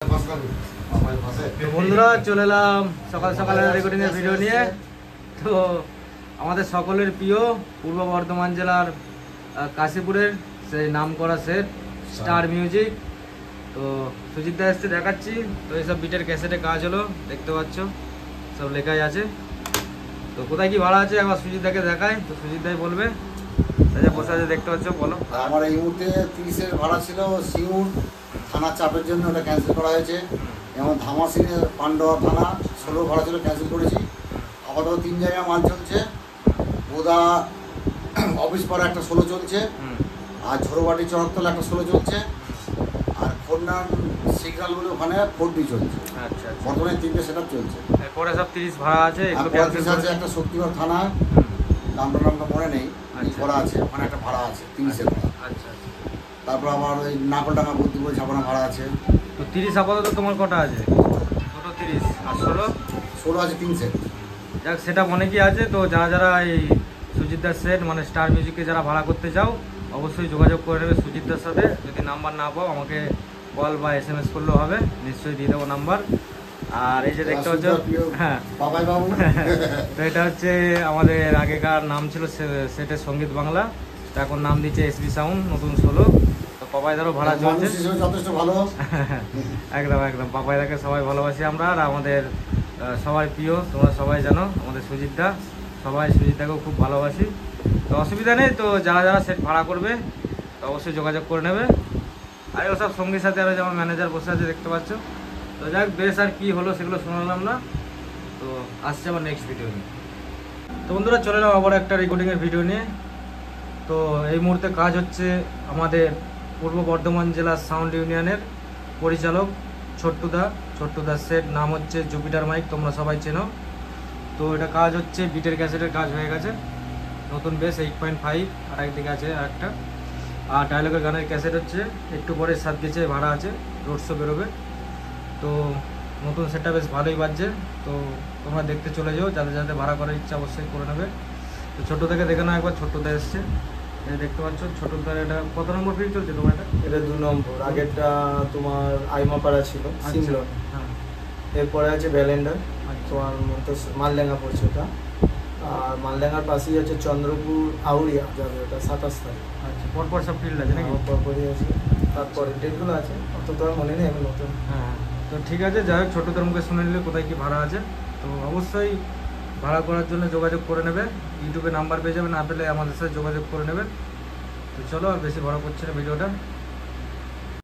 তো বন্ধুরা চলে এলাম সকাল সকালে রেকর্ডিং এর ভিডিও নিয়ে। তো আমাদের সকলের প্রিয় পূর্ব বর্ধমান জেলার কাশীপুরের সেই নামকরা সেট স্টার মিউজিক। তো সুজিত দা এসে দেখাচ্ছি। তো এইসব বিটের ক্যাসেটে কাজ হলো, দেখতে পাচ্ছ সব লেখাই আছে। তো কোথায় কি ভাড়া আছে একবার সুজিত দাকে দেখায়, তো সুজিত দাই বলবে। বসে আছে দেখতে পাচ্ছ, বলো। আমার এই মুহূর্তে 30-এর ভাড়া ছিল, সিঙ্গুর থানার চাপের জন্য ওটা ক্যান্সেল করা হয়েছে। যেমন ধামাসিনের পান্ডবা থানা 16 ভাড়া ছিল, ক্যান্সেল করেছি। আপাতত 3 জায়গায় মাল চলছে। বোদা অফিস পাড়া একটা 16 চলছে, আর ঝোড়বাটি চরকতলা একটা 16 চলছে, আর খন্নান সিগনাল বলে ওখানে 4D চলছে। আচ্ছা, বর্তমানে 3টে সেট আপ চলছে। এরপরে সব 30 ভাড়া আছে, এগুলো ক্যান্সেল আছে। একটা শক্তিগড় থানা, নামটা মনে নেই, করা আছে, ওখানে একটা ভাড়া আছে 30-এর ভাড়া। আচ্ছা, তারপর আমার ওই নাকলডাঙ্গা বুদ্ধিপুর ছাপানা ভাড়া আছে। তো 30 আপাতত তোমার কটা আছে? দুটো 30 আর 16 আছে 3 সেট। যাক, সেটা অনেকই আছে। তো যারা যারা এই সুজিতদার সেট মানে স্টার মিউজিকে যারা ভাড়া করতে চাও অবশ্যই যোগাযোগ করে নেবে সুজিতদার সাথে। যদি নাম্বার না পাও আমাকে কল বা SMS করলেও হবে, নিশ্চয়ই দিয়ে দেবো নাম্বার। আর এই যে দেখতে পাচ্ছ, হ্যাঁ বাবাই বাবু, তো এটা হচ্ছে আমাদের আগেকার নাম ছিল সেটের সঙ্গীত বাংলা, তো এখন নাম দিচ্ছে SB সাউন্ড নতুন 16। তো পাপাইদারও ভাড়া চলছে, যথেষ্ট ভালো। একদম একদম পাপাইদাকে সবাই ভালোবাসি আমরা। আর আমাদের সবাই প্রিয়, তোমরা সবাই জানো আমাদের সুজিতদা, সবাই সুজিতদাকেও খুব ভালোবাসি। তো অসুবিধা নেই। তো যারা যারা সেট ভাড়া করবে তো অবশ্যই যোগাযোগ করে নেবে। আর ওসব সঙ্গীর সাথে আরও যেমন ম্যানেজার বসে আছে দেখতে পাচ্ছ। তো যাক, বেশ আর কি হলো সেগুলো শোনালাম না। তো আসছে আবার নেক্সট ভিডিও নিয়ে। তো বন্ধুরা চলে এলাম আবার একটা রেকর্ডিংয়ের ভিডিও নিয়ে। তো এই মুহূর্তে কাজ হচ্ছে আমাদের পূর্ব বর্ধমান জেলার সাউন্ড ইউনিয়নের পরিচালক ছোট্টুদার সেট নাম হচ্ছে জুপিটার মাইক, তোমরা সবাই চেনো। তো এটা কাজ হচ্ছে বিটের ক্যাসেটের কাজ হয়ে গেছে, নতুন বেস 8.5, আর একদিকে আছে আরেকটা। আর ডায়লগের গানের ক্যাসেট হচ্ছে একটু পরে 7 গেছে ভাড়া আছে, রোড শো বেরোবে। তো নতুন সেটটা বেশ ভালোই বাজছে। তো তোমরা দেখতে চলে যাও, যাদের যাদের ভাড়া করার ইচ্ছা অবশ্যই করে নেবে। তো ছোটো থেকে দেখে নাও একবার, ছোট্টদা এসছে, এই দেখতে পাচ্ছ ছোট্টদার। এটা কত নম্বর ফিল্ড চলছে তোমার? এটা 2 নম্বর। আগেরটা তোমার আইমাপাড়া ছিল, সিমলন। হ্যাঁ, এরপরে আছে ভ্যালেন্ডার, তোমার মতো মালডাঙ্গা পড়ছে ওটা। আর মালডাঙ্গার পাশেই আছে চন্দ্রপুর আউরিয়া যাবে, ওটা 27 তারিখ। আচ্ছা, পরপর সব ফিল্ড আছে নাকি? পরপরই আছে, তারপরে ডেটগুলো আছে, অত তো আর মনে নেই আমি নতুন। হ্যাঁ, তো ঠিক আছে, যাই হোক ছোট্টদার মুখে শুনে নিলে কোথায় কি ভাড়া আছে। তো অবশ্যই ভাড়া করার জন্য যোগাযোগ করে নেবে। ইউটিউবে নাম্বার পেয়ে যাবে, না পেলে আমাদের সাথে যোগাযোগ করে নেবেন। তো চলো আর বেশি বড় করছি না ভিডিওটা।